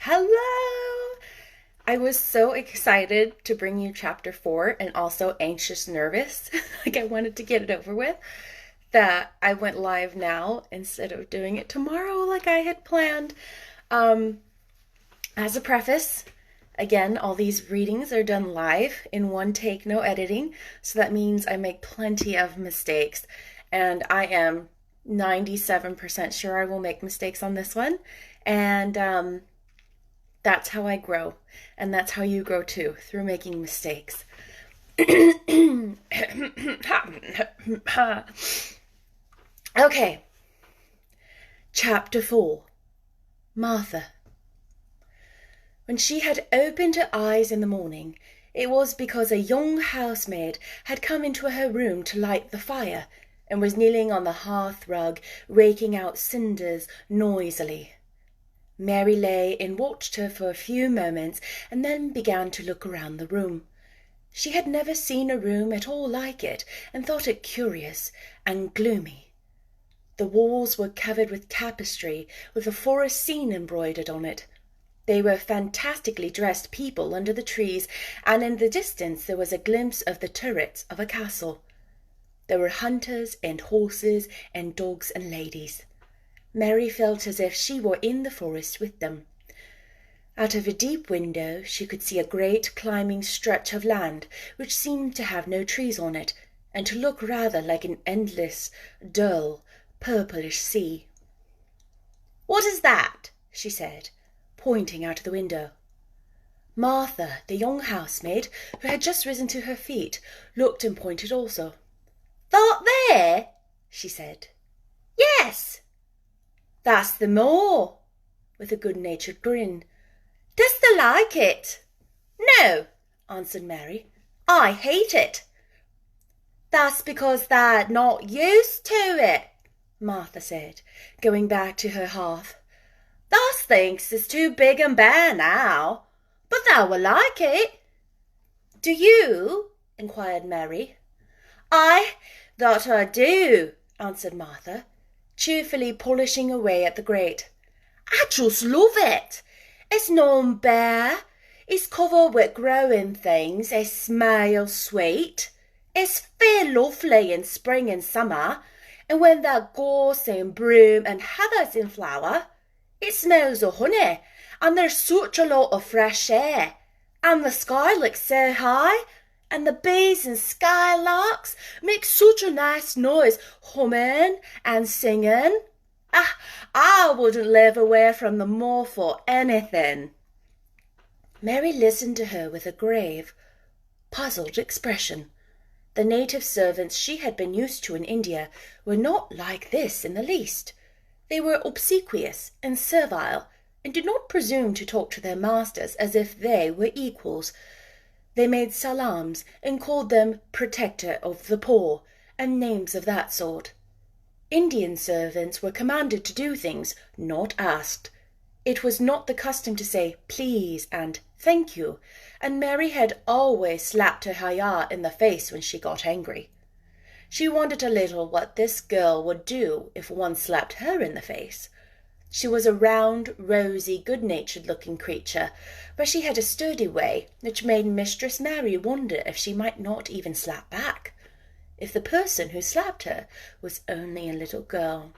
Hello! I was so excited to bring you chapter 4 and also anxious nervous, like I wanted to get it over with, that I went live now instead of doing it tomorrow like I had planned. Um, as a preface, again, all these readings are done live in one take, no editing, so that means I make plenty of mistakes, and I am 97% sure I will make mistakes on this one, and that's how I grow. And that's how you grow too, through making mistakes. Okay. Chapter 4. Martha. When she had opened her eyes in the morning, it was because a young housemaid had come into her room to light the fire, and was kneeling on the hearth rug, raking out cinders noisily. Mary lay and watched her for a few moments, and then began to look around the room. She had never seen a room at all like it, and thought it curious and gloomy. The walls were covered with tapestry, with a forest scene embroidered on it. They were fantastically dressed people under the trees, and in the distance there was a glimpse of the turrets of a castle. There were hunters and horses and dogs and ladies. Mary felt as if she were in the forest with them. Out of a deep window she could see a great climbing stretch of land, which seemed to have no trees on it, and to look rather like an endless, dull, purplish sea. "What is that?" she said, pointing out of the window. Martha, the young housemaid, who had just risen to her feet, looked and pointed also. "That there?" she said. "Yes." "That's the moor," with a good-natured grin. "Dost thou like it?" "No," answered Mary. "I hate it." "That's because thou'rt not used to it," Martha said, going back to her hearth. "Thou thinks it's too big and bare now, but thou will like it." "Do you?" inquired Mary. "Aye, that I do," answered Martha, cheerfully polishing away at the grate. "I just love it. It's not bare. It's covered with growing things. It smells sweet. It's fair lovely in spring and summer, and when the gorse and broom and heather's in flower, it smells of honey, and there's such a lot of fresh air, and the sky looks so high, and the bees and skylarks make such a nice noise, humming and singing. I wouldn't live away from the moor for anything." Mary listened to her with a grave, puzzled expression. The native servants she had been used to in India were not like this in the least. They were obsequious and servile, and did not presume to talk to their masters as if they were equals. They made salams and called them protector of the poor, and names of that sort. Indian servants were commanded to do things, not asked. It was not the custom to say please and thank you, and Mary had always slapped her Haya in the face when she got angry. She wondered a little what this girl would do if one slapped her in the face. She was a round, rosy, good-natured looking creature, but she had a sturdy way which made Mistress Mary wonder if she might not even slap back, if the person who slapped her was only a little girl.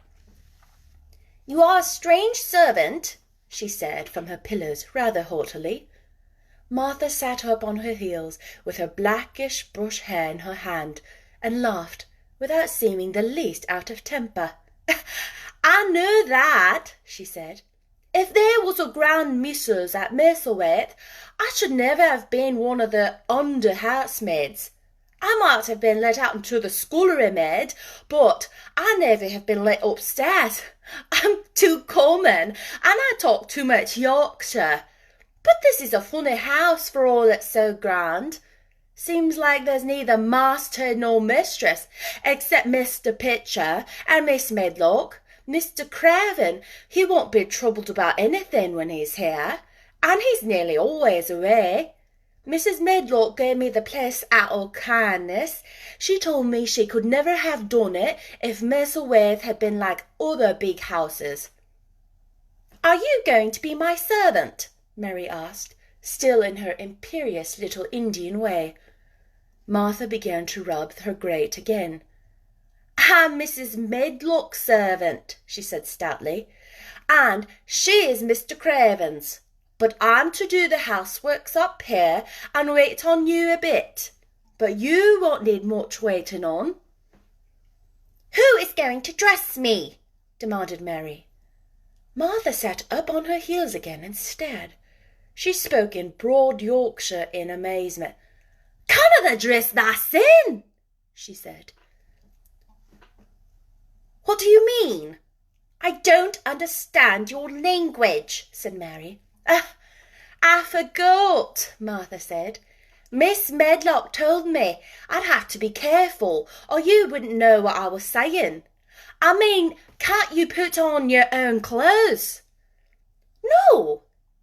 "You are a strange servant," she said from her pillows rather haughtily. Martha sat up on her heels with her blackish brush hair in her hand, and laughed without seeming the least out of temper. "I know that," she said. "If there was a grand missus at Misselthwaite, I should never have been one of the under housemaids. I might have been let out into the scullery maid, but I never have been let upstairs. I'm too common, and I talk too much Yorkshire. But this is a funny house for all it's so grand. Seems like there's neither master nor mistress, except Mr. Pitcher and Miss Medlock. Mr. Craven, he won't be troubled about anything when he's here, and he's nearly always away. Mrs. Medlock gave me the place out of kindness. She told me she could never have done it if Misselthwaite had been like other big houses." "Are you going to be my servant?" Mary asked, still in her imperious little Indian way. Martha began to rub her grate again. "I'm Mrs. Medlock's servant," she said stoutly, "and she is Mr. Craven's. But I'm to do the houseworks up here and wait on you a bit. But you won't need much waiting on." "Who is going to dress me?" demanded Mary. Martha sat up on her heels again and stared. She spoke in broad Yorkshire in amazement. "Canada dress thysen," she said. "What do you mean?" "I don't understand your language," said Mary. I forgot," Martha said. "Miss Medlock told me I'd have to be careful or you wouldn't know what I was saying. I mean, can't you put on your own clothes?" "No,"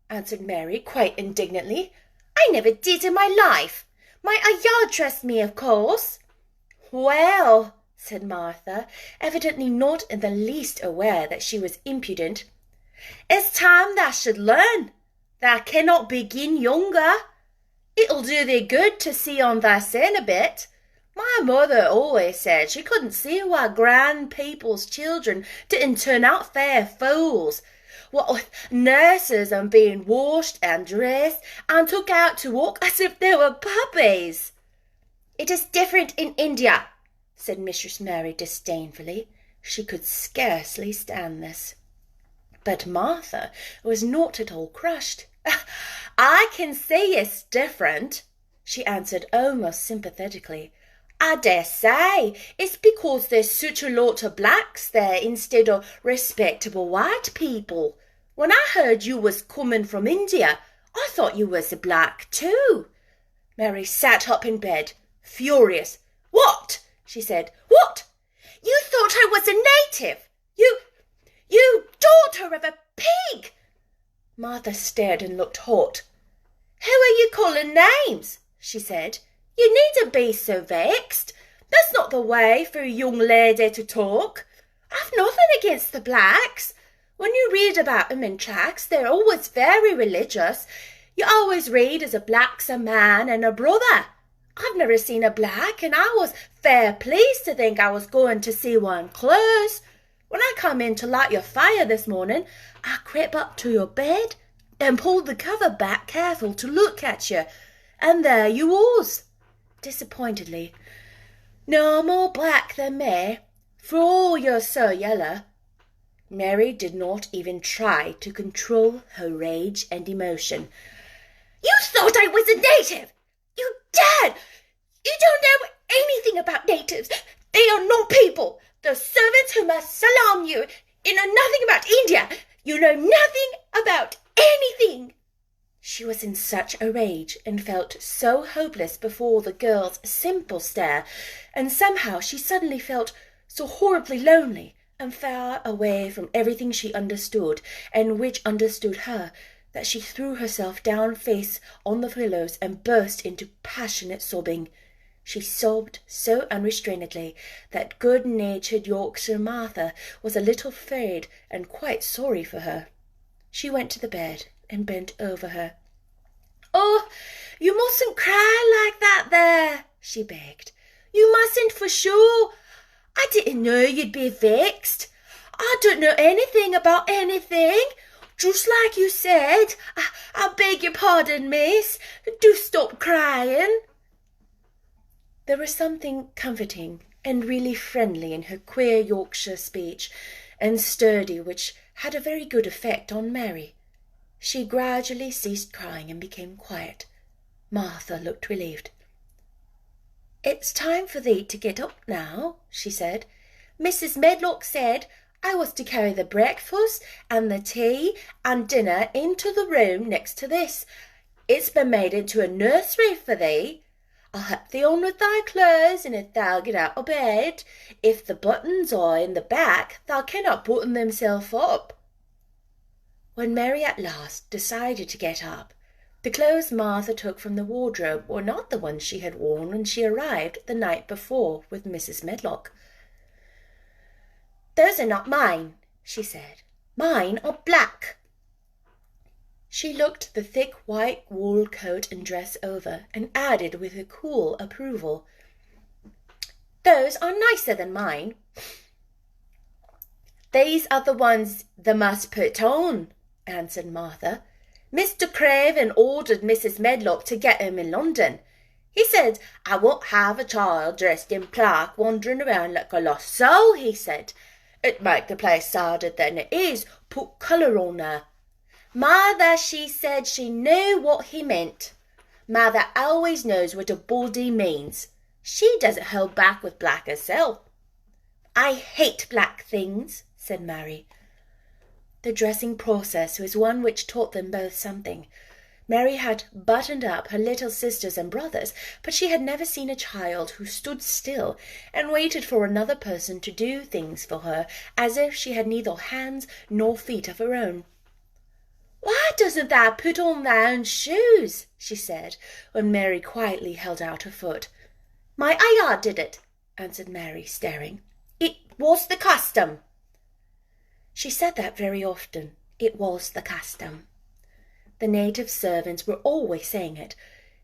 answered Mary quite indignantly. "I never did in my life. My ayah dressed me, of course." "Well," said Martha, evidently not in the least aware that she was impudent, "it's time thou should learn. Thou cannot begin younger. It'll do thee good to see on thysen a bit. My mother always said she couldn't see why grand people's children didn't turn out fair fools, what with nurses and being washed and dressed and took out to walk as if they were puppies." "It is different in India," said Mistress Mary disdainfully. She could scarcely stand this. But Martha was not at all crushed. "I can see it's different," she answered almost sympathetically. "I dare say it's because there's such a lot of blacks there instead of respectable white people. When I heard you was coming from India, I thought you was a black too." Mary sat up in bed, furious. "What?" she said. "What? You thought I was a native? You daughter of a pig!" Martha stared and looked hot. "Who are you calling names?" she said. "You needn't be so vexed. That's not the way for a young lady to talk. I've nothing against the blacks. When you read about 'em in tracts, they're always very religious. You always read as a black's a man and a brother. I've never seen a black, and I was fair pleased to think I was going to see one close. When I come in to light your fire this morning, I crept up to your bed and pulled the cover back careful to look at you, and there you was." Disappointedly, "No more black than me, for all you're so yellow." Mary did not even try to control her rage and emotion. "You thought I was a native! You dared! You don't know anything about natives. They are not people. The servants who must salam you. You know nothing about India. You know nothing about anything." She was in such a rage and felt so hopeless before the girl's simple stare, and somehow she suddenly felt so horribly lonely and far away from everything she understood and which understood her, that she threw herself down face on the pillows and burst into passionate sobbing. She sobbed so unrestrainedly that good-natured Yorkshire Martha was a little afraid and quite sorry for her. She went to the bed and bent over her. "Oh, you mustn't cry like that there," she begged. "You mustn't for sure. I didn't know you'd be vexed. I don't know anything about anything. Just like you said. I beg your pardon, miss. Do stop crying." There was something comforting and really friendly in her queer Yorkshire speech and sturdy which had a very good effect on Mary. She gradually ceased crying and became quiet. Martha looked relieved. "It's time for thee to get up now," she said. "Mrs. Medlock said I was to carry the breakfast and the tea and dinner into the room next to this. It's been made into a nursery for thee. I'll help thee on with thy clothes, and if thou get out of bed, if the buttons are in the back, thou cannot button themselves up." When Mary at last decided to get up, the clothes Martha took from the wardrobe were not the ones she had worn when she arrived the night before with Mrs. Medlock. "Those are not mine," she said. "Mine are black." She looked the thick white wool coat and dress over, and added with a cool approval, "Those are nicer than mine." "These are the ones thou must put on," answered Martha. "Mr. Craven ordered Mrs. Medlock to get 'em in London. He said, 'I won't have a child dressed in black wandering around like a lost soul,' he said. 'It'd make the place sadder than it is. Put colour on her.' Mother, she said she knew what he meant. Mother always knows what a body means. She doesn't hold back with black herself." "I hate black things," said Mary. The dressing process was one which taught them both something. Mary had buttoned up her little sisters and brothers, but she had never seen a child who stood still and waited for another person to do things for her as if she had neither hands nor feet of her own. "Why doesn't thou put on thy own shoes?" she said, when Mary quietly held out her foot. "My ayah did it," answered Mary, staring. "It was the custom." She said that very often. It was the custom. The native servants were always saying it.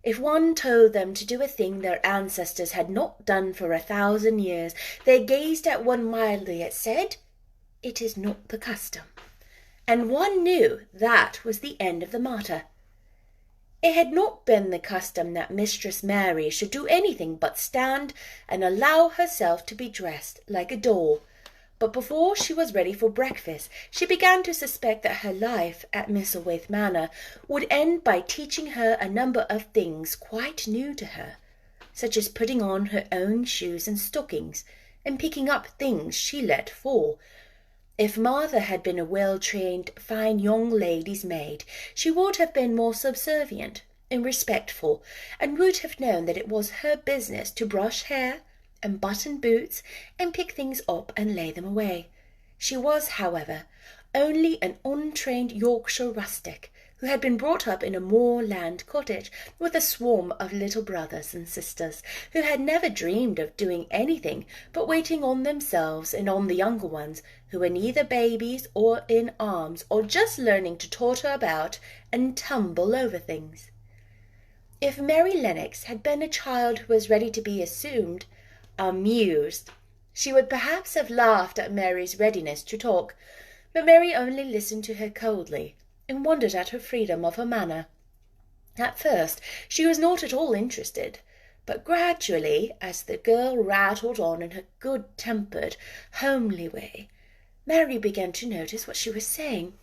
If one told them to do a thing their ancestors had not done for 1,000 years, they gazed at one mildly and said, "It is not the custom." And one knew that was the end of the matter. It had not been the custom that Mistress Mary should do anything but stand and allow herself to be dressed like a doll. But before she was ready for breakfast, she began to suspect that her life at Misselthwaite Manor would end by teaching her a number of things quite new to her, such as putting on her own shoes and stockings, and picking up things she let fall. If Martha had been a well-trained, fine young lady's maid, she would have been more subservient and respectful, and would have known that it was her business to brush hair and button boots and pick things up and lay them away. She was, however, only an untrained Yorkshire rustic who had been brought up in a moorland cottage with a swarm of little brothers and sisters who had never dreamed of doing anything but waiting on themselves and on the younger ones who were neither babies or in arms or just learning to totter about and tumble over things. If Mary Lennox had been a child who was ready to be amused, she would perhaps have laughed at Mary's readiness to talk, but Mary only listened to her coldly and wondered at her freedom of her manner. At first she was not at all interested, but gradually, as the girl rattled on in her good-tempered, homely way, Mary began to notice what she was saying.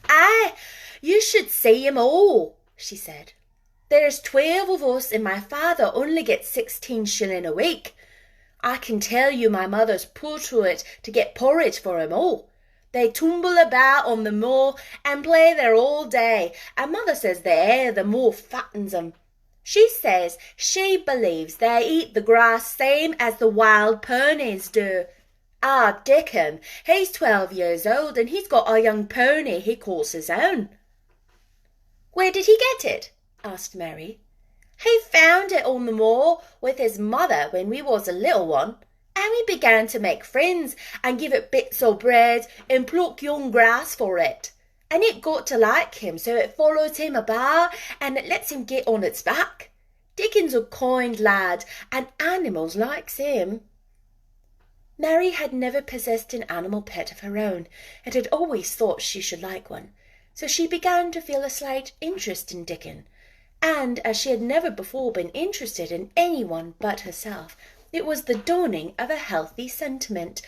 "Aye, you should see 'em all," she said. "There's 12 of us, and my father only gets 16 shillings a week. I can tell you my mother's put to it to get porridge for 'em all. They tumble about on the moor and play there all day, and mother says the air the moor fattens 'em. She says she believes they eat the grass same as the wild ponies do. Ah, Dickon, he's 12 years old, and he's got a young pony he calls his own." "Where did he get it?" asked Mary. "He found it on the moor with his mother when we was a little one, and we began to make friends and give it bits of bread and pluck young grass for it. And it got to like him, so it follows him about and it lets him get on its back. Dickon's a kind lad, and animals likes him." Mary had never possessed an animal pet of her own, and had always thought she should like one, so she began to feel a slight interest in Dickon. And as she had never before been interested in anyone but herself, it was the dawning of a healthy sentiment.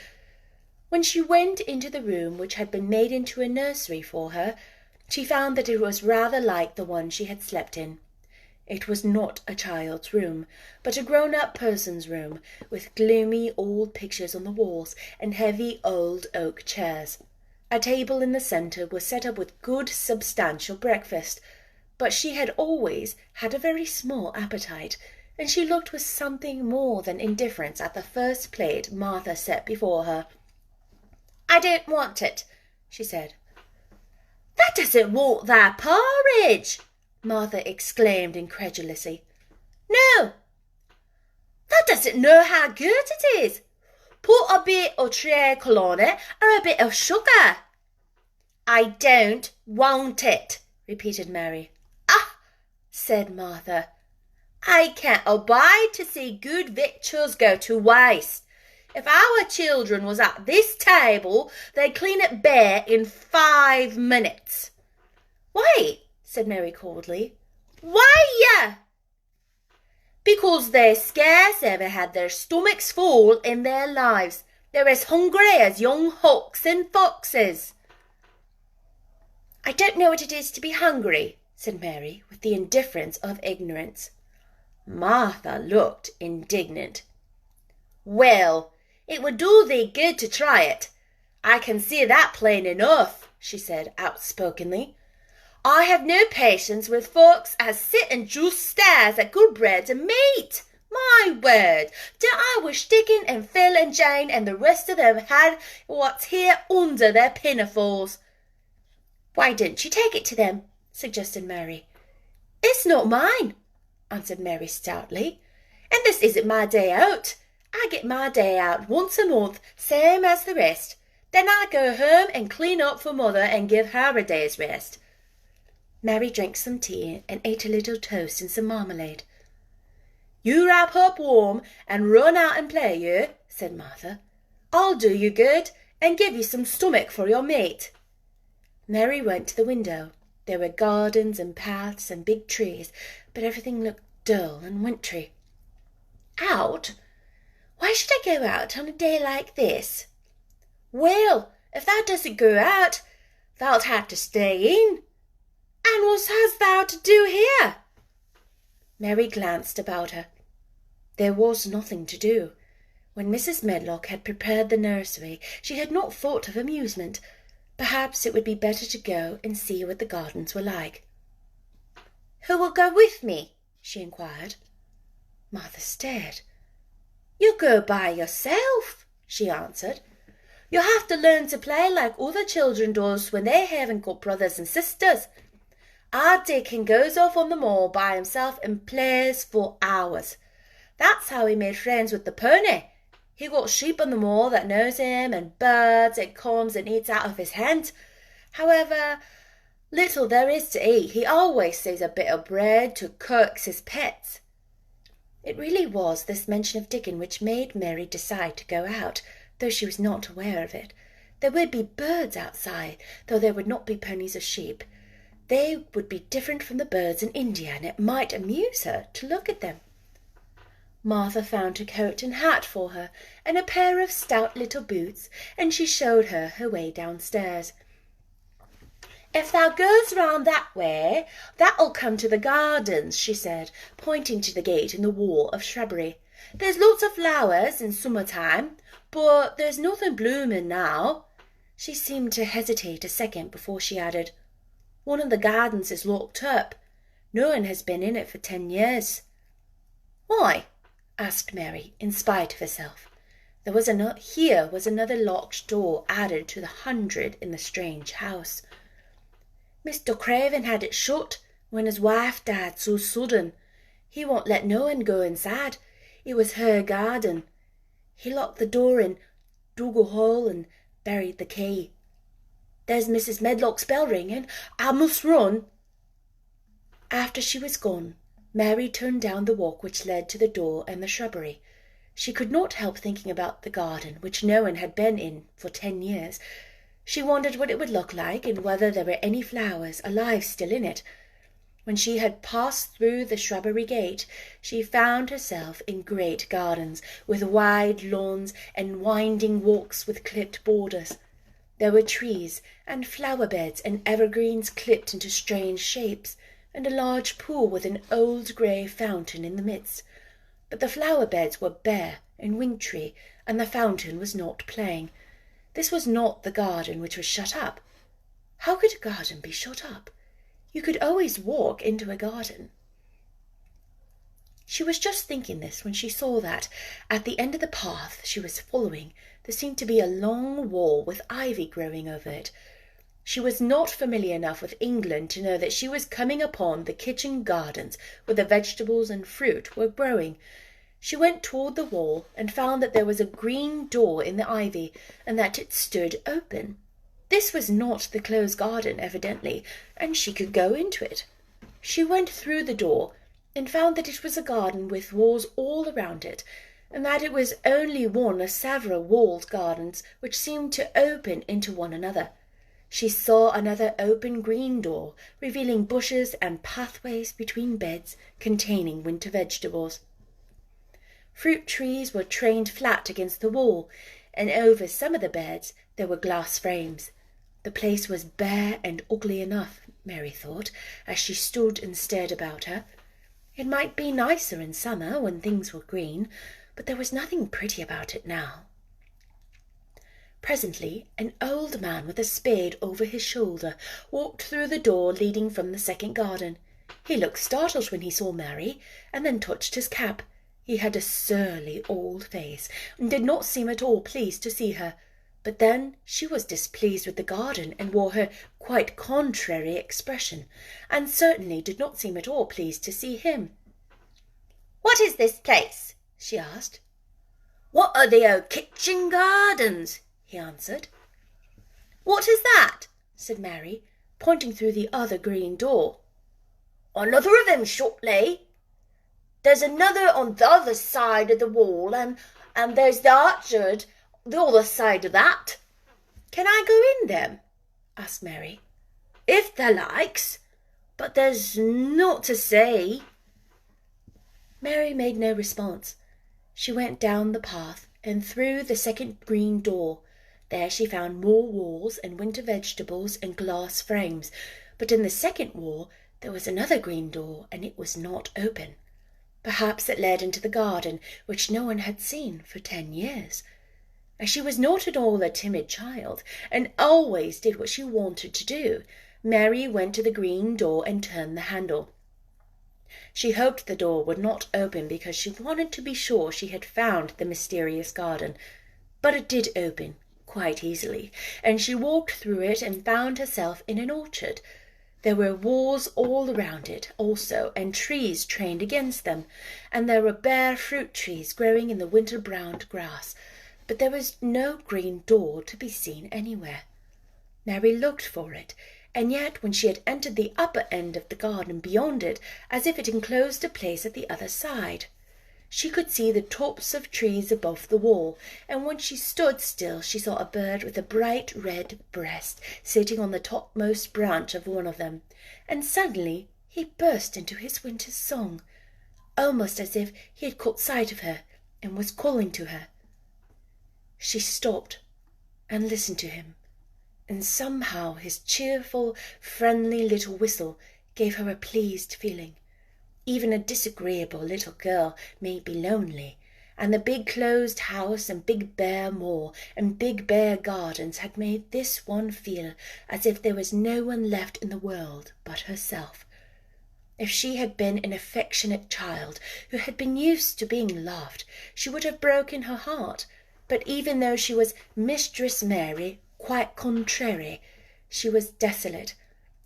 When she went into the room which had been made into a nursery for her, she found that it was rather like the one she had slept in. It was not a child's room, but a grown-up person's room, with gloomy old pictures on the walls and heavy old oak chairs. A table in the centre was set up with good substantial breakfast, but she had always had a very small appetite, and she looked with something more than indifference at the first plate Martha set before her. "I don't want it," she said. "That doesn't want thy porridge," Martha exclaimed incredulously. "No." "That doesn't know how good it is. Put a bit of treacle on it, or a bit of sugar." "I don't want it," repeated Mary. "Ah," said Martha, "I can't abide to see good victuals go to waste. If our children was at this table, they'd clean it bare in 5 minutes." "Why?" said Mary coldly. "Why? Because they scarce ever had their stomachs full in their lives. They're as hungry as young hawks and foxes." "I don't know what it is to be hungry," said Mary, with the indifference of ignorance. Martha looked indignant. "Well, it would do thee good to try it. I can see that plain enough," she said outspokenly. "I have no patience with folks as sit and just stares at good bread and meat. My word, don't I wish Dickon and Phil and Jane and the rest of them had what's here under their pinafores." "Why don't you take it to them?" suggested Mary. "It's not mine," answered Mary stoutly, "and this isn't my day out. I get my day out once a month, same as the rest. Then I go home and clean up for Mother and give her a day's rest." Mary drank some tea and ate a little toast and some marmalade. "You wrap up warm and run out and play, you," said Martha. "I'll do you good and give you some stomach for your meat." Mary went to the window. There were gardens and paths and big trees, but everything looked dull and wintry. "Out? Why should I go out on a day like this?" "Well, if thou doesn't go out, thou'lt have to stay in. And what hast thou to do here?" Mary glanced about her. There was nothing to do. When Mrs. Medlock had prepared the nursery, she had not thought of amusement. Perhaps it would be better to go and see what the gardens were like. "Who will go with me?" she inquired. Martha stared. "You'll go by yourself," she answered. "You'll have to learn to play like other children does when they haven't got brothers and sisters. Our Dickon goes off on the moor by himself and plays for hours. That's how he made friends with the pony. He got sheep on the moor that knows him, and birds it comes and eats out of his hand. However little there is to eat, he always sees a bit of bread to coax his pets." It really was this mention of Dickon which made Mary decide to go out, though she was not aware of it. There would be birds outside, though there would not be ponies or sheep. They would be different from the birds in India, and it might amuse her to look at them. Martha found a coat and hat for her, and a pair of stout little boots, and she showed her her way downstairs. "If thou goes round that way, that'll come to the gardens," she said, pointing to the gate in the wall of shrubbery. "There's lots of flowers in summer-time, but there's nothing blooming now." She seemed to hesitate a second before she added, "One of the gardens is locked up. No one has been in it for 10 years. "Why?" asked Mary, in spite of herself. Here was another locked door added to the 100 in the strange house. "Mr. Craven had it shut when his wife died so sudden. He won't let no one go inside. It was her garden. He locked the door and dug a hole and buried the key. There's Mrs. Medlock's bell ringing. I must run." After she was gone, Mary turned down the walk which led to the door and the shrubbery. She could not help thinking about the garden, which no one had been in for 10 years. She wondered what it would look like and whether there were any flowers alive still in it. When she had passed through the shrubbery gate, she found herself in great gardens, with wide lawns and winding walks with clipped borders. There were trees and flower beds and evergreens clipped into strange shapes, and a large pool with an old grey fountain in the midst. But the flower beds were bare and wintry, and the fountain was not playing. This was not the garden which was shut up. How could a garden be shut up? You could always walk into a garden. She was just thinking this when she saw that, at the end of the path she was following, there seemed to be a long wall with ivy growing over it. She was not familiar enough with England to know that she was coming upon the kitchen gardens where the vegetables and fruit were growing. She went toward the wall and found that there was a green door in the ivy, and that it stood open. This was not the closed garden, evidently, and she could go into it. She went through the door and found that it was a garden with walls all around it, and that it was only one of several walled gardens which seemed to open into one another. She saw another open green door, revealing bushes and pathways between beds containing winter vegetables. Fruit trees were trained flat against the wall, and over some of the beds there were glass frames. The place was bare and ugly enough, Mary thought, as she stood and stared about her. It might be nicer in summer when things were green, but there was nothing pretty about it now. Presently, an old man with a spade over his shoulder walked through the door leading from the second garden. He looked startled when he saw Mary, and then touched his cap. He had a surly old face, and did not seem at all pleased to see her. But then she was displeased with the garden, and wore her quite contrary expression, and certainly did not seem at all pleased to see him. "What is this place?" she asked. "What are the old kitchen gardens?" he answered. "What is that?" said Mary, pointing through the other green door. "Another of them shortly. There's another on the other side of the wall, and there's the orchard the other side of that." "Can I go in them?" asked Mary. "If thou likes, but there's naught to say." Mary made no response. She went down the path and through the second green door. There she found more walls and winter vegetables and glass frames, but in the second wall there was another green door, and it was not open. Perhaps it led into the garden, which no one had seen for 10 years. As she was not at all a timid child, and always did what she wanted to do, Mary went to the green door and turned the handle. She hoped the door would not open because she wanted to be sure she had found the mysterious garden, but it did open quite easily, and she walked through it and found herself in an orchard. There were walls all around it also, and trees trained against them, and there were bare fruit trees growing in the winter-browned grass, but there was no green door to be seen anywhere. Mary looked for it, and yet when she had entered the upper end of the garden beyond it, as if it enclosed a place at the other side, she could see the tops of trees above the wall, and when she stood still she saw a bird with a bright red breast sitting on the topmost branch of one of them, and suddenly he burst into his winter song, almost as if he had caught sight of her and was calling to her. She stopped and listened to him, and somehow his cheerful, friendly little whistle gave her a pleased feeling. Even a disagreeable little girl may be lonely, and the big closed house and big bare moor and big bare gardens had made this one feel as if there was no one left in the world but herself. If she had been an affectionate child who had been used to being loved, she would have broken her heart, but even though she was Mistress Mary, quite contrary, she was desolate,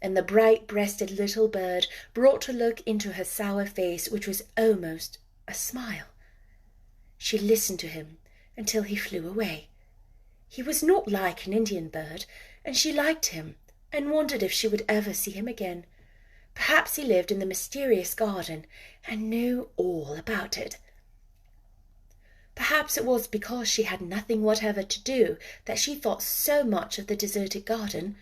and the bright-breasted little bird brought a look into her sour face which was almost a smile. She listened to him until he flew away. He was not like an Indian bird, and she liked him and wondered if she would ever see him again. Perhaps he lived in the mysterious garden and knew all about it. Perhaps it was because she had nothing whatever to do that she thought so much of the deserted garden.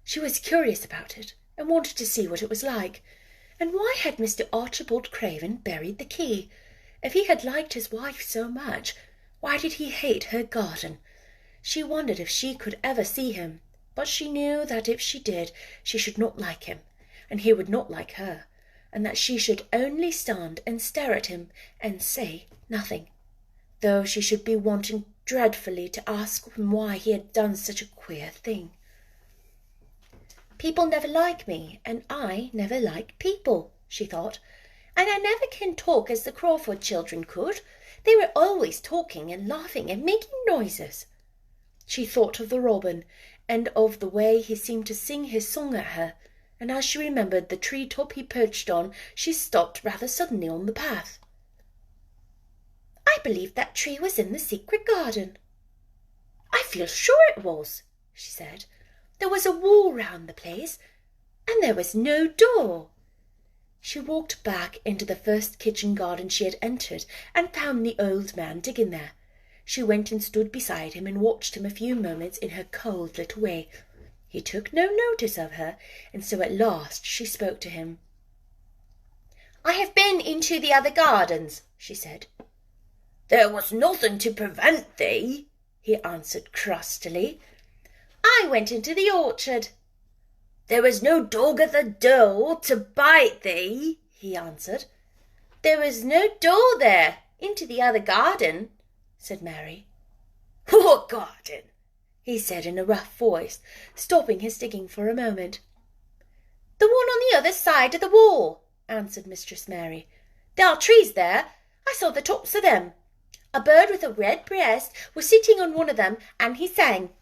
She was curious about it and wanted to see what it was like. And why had Mr. Archibald Craven buried the key? If he had liked his wife so much, why did he hate her garden? She wondered if she could ever see him, but she knew that if she did, she should not like him, and he would not like her, and that she should only stand and stare at him and say nothing, though she should be wanting dreadfully to ask him why he had done such a queer thing. "People never like me, and I never like people," she thought, "and I never can talk as the Crawford children could. They were always talking and laughing and making noises." She thought of the robin, and of the way he seemed to sing his song at her, and as she remembered the tree-top he perched on, she stopped rather suddenly on the path. "I believe that tree was in the secret garden." "I feel sure it was," she said. There was a wall round the place, and there was no door. She walked back into the first kitchen garden she had entered and found the old man digging there. She went and stood beside him and watched him a few moments in her cold little way. He took no notice of her, and so at last she spoke to him. "I have been into the other gardens," she said. "There was nothing to prevent thee," he answered crustily. "I went into the orchard." "There was no dog at the door to bite thee," he answered. "There was no door there into the other garden," said Mary. "What garden?" he said in a rough voice, stopping his digging for a moment. "The one on the other side of the wall," answered Mistress Mary. "There are trees there. I saw the tops of them. A bird with a red breast was sitting on one of them, and he sang."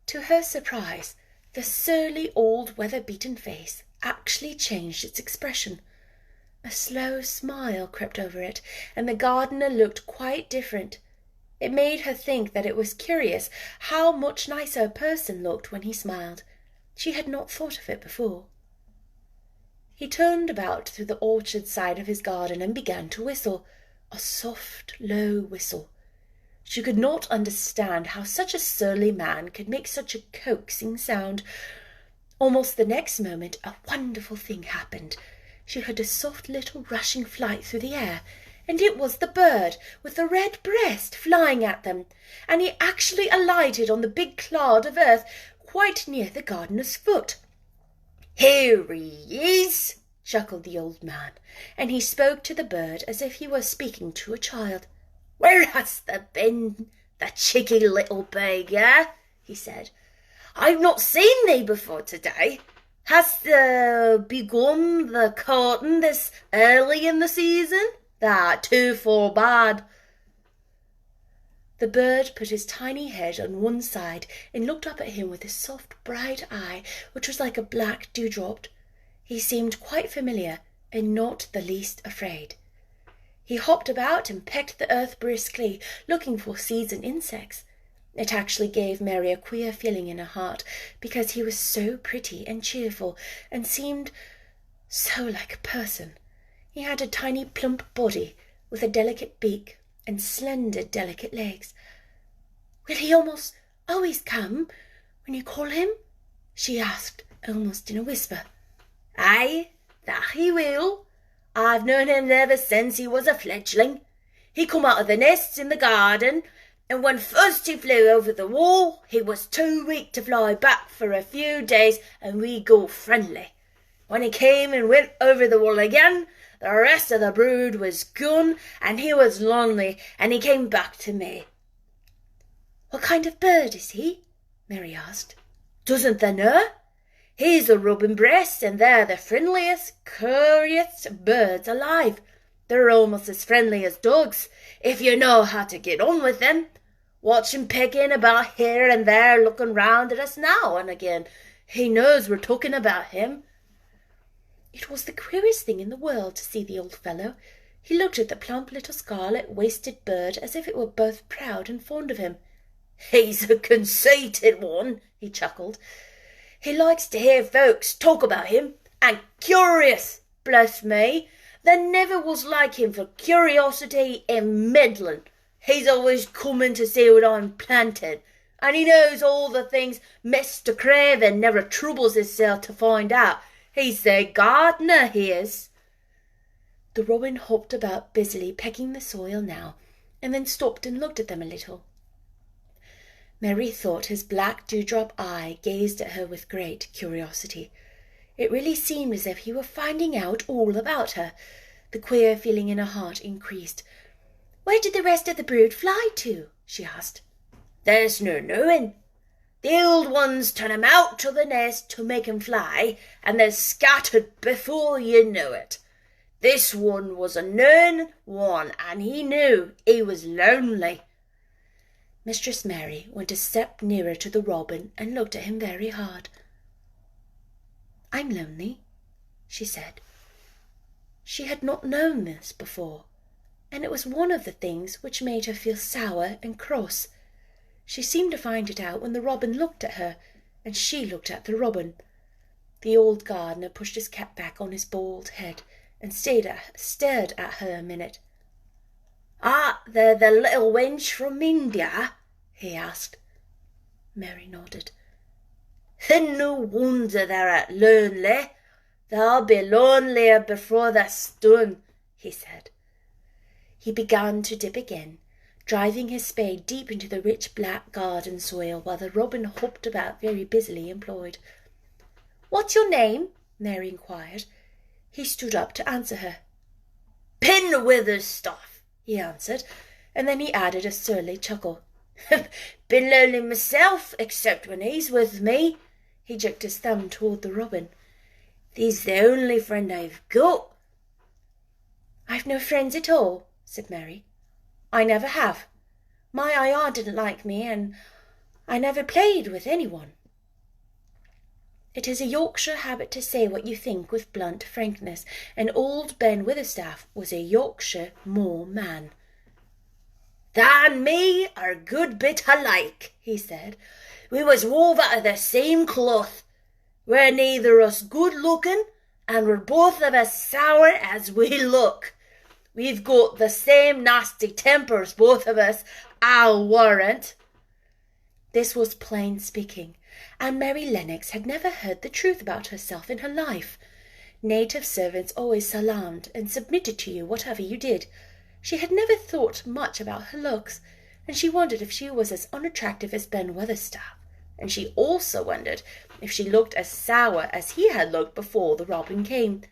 To her surprise, the surly old weather-beaten face actually changed its expression. A slow smile crept over it, and the gardener looked quite different. It made her think that it was curious how much nicer a person looked when he smiled. She had not thought of it before. He turned about through the orchard side of his garden and began to whistle, a soft, low whistle. She could not understand how such a surly man could make such a coaxing sound. Almost the next moment a wonderful thing happened. She heard a soft little rushing flight through the air, and it was the bird with the red breast flying at them, and he actually alighted on the big clod of earth quite near the gardener's foot. "Here he is," chuckled the old man, and he spoke to the bird as if he were speaking to a child. "Where hast thou been, the cheeky little beggar?" he said. "I've not seen thee before today. Hast thou begun the courting this early in the season? Thou'rt too forbad." The bird put his tiny head on one side and looked up at him with his soft bright eye, which was like a black dewdrop. He seemed quite familiar and not the least afraid. He hopped about and pecked the earth briskly, looking for seeds and insects. It actually gave Mary a queer feeling in her heart, because he was so pretty and cheerful and seemed so like a person. He had a tiny plump body with a delicate beak and slender delicate legs. "Will he almost always come when you call him?" she asked, almost in a whisper. "Aye, that he will. I've known him ever since he was a fledgling. He come out of the nests in the garden, and when first he flew over the wall, he was too weak to fly back for a few days, and we go friendly. When he came and went over the wall again, the rest of the brood was gone, and he was lonely, and he came back to me." "What kind of bird is he?" Mary asked. "Doesn't thou know? He's a robin breast, and they're the friendliest, curiousest birds alive. They're almost as friendly as dogs, if you know how to get on with them. Watch him pecking about here and there, looking round at us now and again. He knows we're talking about him." It was the queerest thing in the world to see the old fellow. He looked at the plump little scarlet-waisted bird as if it were both proud and fond of him. "He's a conceited one," he chuckled. "He likes to hear folks talk about him, and curious, bless me. There never was like him for curiosity and meddling. He's always coming to see what I'm planting, and he knows all the things Mr. Craven never troubles himself to find out. He's the gardener, he is." The robin hopped about busily pecking the soil now, and then stopped and looked at them a little. Mary thought his black dewdrop eye gazed at her with great curiosity. It really seemed as if he were finding out all about her. The queer feeling in her heart increased. "Where did the rest of the brood fly to?" she asked. "There's no knowing. The old ones turn 'em out to the nest to make 'em fly, and they're scattered before you know it. This one was a knowing one, and he knew he was lonely." Mistress Mary went a step nearer to the robin and looked at him very hard. "I'm lonely," she said. She had not known this before, and it was one of the things which made her feel sour and cross. She seemed to find it out when the robin looked at her, and she looked at the robin. The old gardener pushed his cap back on his bald head and stared at her a minute. "Ah, they're the little wench from India?" he asked. Mary nodded. "And no wonder they're lonely. They'll be lonelier before they're done," he said. He began to dip again, driving his spade deep into the rich black garden soil while the robin hopped about very busily employed. "What's your name?" Mary inquired. He stood up to answer her. "Ben Witherstaff," he answered, and then he added a surly chuckle. "Been lonely myself, except when he's with me." He jerked his thumb toward the robin. "He's the only friend I've got." "I've no friends at all," said Mary. "I never have. My aunt didn't like me, and I never played with anyone." It is a Yorkshire habit to say what you think with blunt frankness, and old Ben Witherstaff was a Yorkshire moor man. "Tha and me are a good bit alike," he said. "We was wove out of the same cloth. We're neither us good-looking, and we're both of us sour as we look. We've got the same nasty tempers, both of us, I'll warrant." This was plain speaking, and Mary Lennox had never heard the truth about herself in her life. Native servants always salaamed and submitted to you whatever you did. She had never thought much about her looks, and she wondered if she was as unattractive as Ben Witherstaff, and she also wondered if she looked as sour as he had looked before the robin came.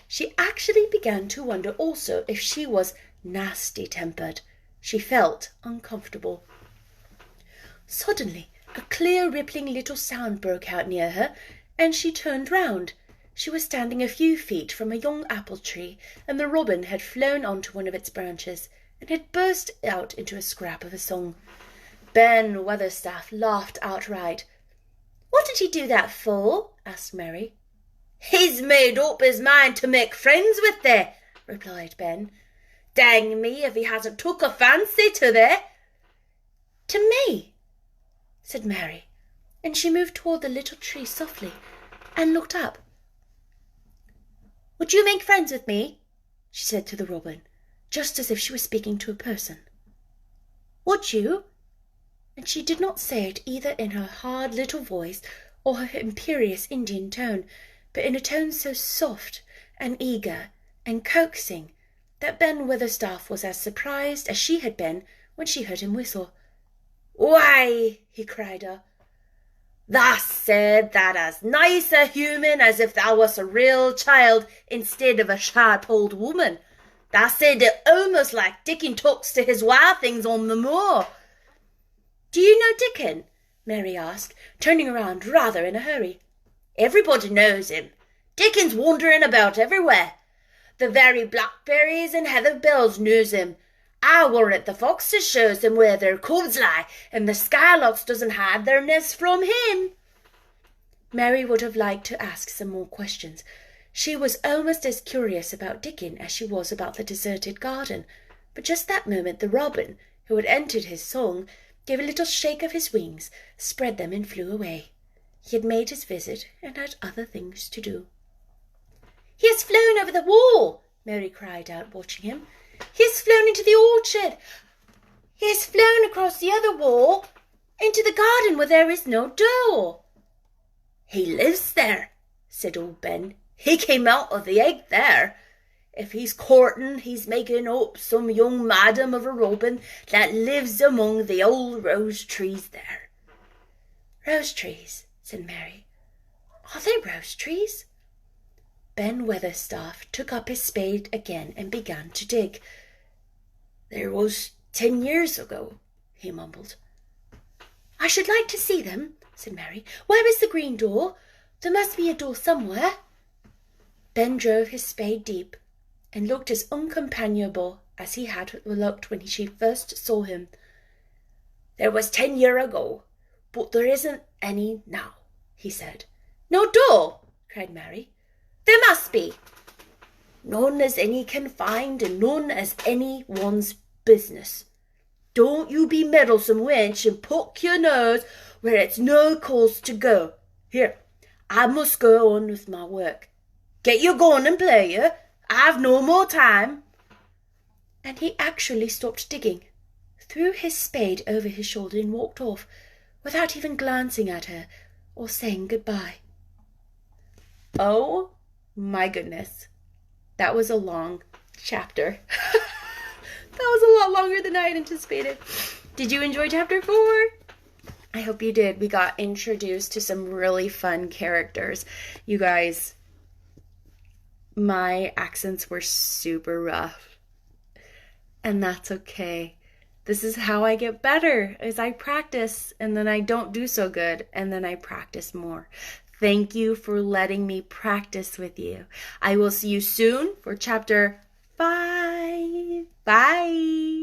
She actually began to wonder also if she was nasty-tempered. She felt uncomfortable. Suddenly, a clear, rippling little sound broke out near her, and she turned round. She was standing a few feet from a young apple tree, and the robin had flown onto one of its branches and had burst out into a scrap of a song. Ben Witherstaff laughed outright. "What did he do that for?" asked Mary. "He's made up his mind to make friends with thee," replied Ben. "Dang me if he hasn't took a fancy to thee." "To me?" said Mary, and she moved toward the little tree softly and looked up. "Would you make friends with me?" she said to the robin, just as if she was speaking to a person. "Would you?" And she did not say it either in her hard little voice or her imperious Indian tone, but in a tone so soft and eager and coaxing that Ben Witherstaff was as surprised as she had been when she heard him whistle. "Why," he cried out, "thou said that as nice a human as if thou was a real child instead of a sharp old woman. Thou said it almost like Dickon talks to his wild things on the moor." "Do you know Dickon?" Mary asked, turning around rather in a hurry. "Everybody knows him. Dickon's wandering about everywhere. The very blackberries and heather bells knows him. I warrant the foxes shows him where their cubs lie, and the skylarks doesn't hide their nests from him." Mary would have liked to ask some more questions. She was almost as curious about Dickon as she was about the deserted garden, but just that moment the robin, who had entered his song, gave a little shake of his wings, spread them and flew away. He had made his visit and had other things to do. "He has flown over the wall!" Mary cried out, watching him. "He has flown into the orchard! He has flown across the other wall into the garden where there is no door!" "He lives there," said old Ben. "He came out of the egg there. If he's courting, he's making up some young madam of a robin that lives among the old rose trees there." "Rose trees," said Mary. "Are they rose trees?" Ben Witherstaff took up his spade again and began to dig. "There was 10 years ago," he mumbled. "I should like to see them," said Mary. "Where is the green door? There must be a door somewhere." Ben drove his spade deep and looked as uncompanionable as he had looked when she first saw him. "There was 10 year ago, but there isn't any now," he said. "No door!" cried Mary. "There must be." "None as any can find, and none as any one's business. Don't you be meddlesome, wench, and poke your nose where it's no cause to go. Here, I must go on with my work. Get your gun and player. I've no more time. And he actually stopped digging, threw his spade over his shoulder and walked off, without even glancing at her or saying goodbye. Oh my goodness. That was a long chapter. That was a lot longer than I had anticipated. Did you enjoy chapter 4? I hope you did. We got introduced to some really fun characters. You guys, my accents were super rough. And that's okay. This is how I get better, is I practice and then I don't do so good and then I practice more. Thank you for letting me practice with you. I will see you soon for chapter 5. Bye.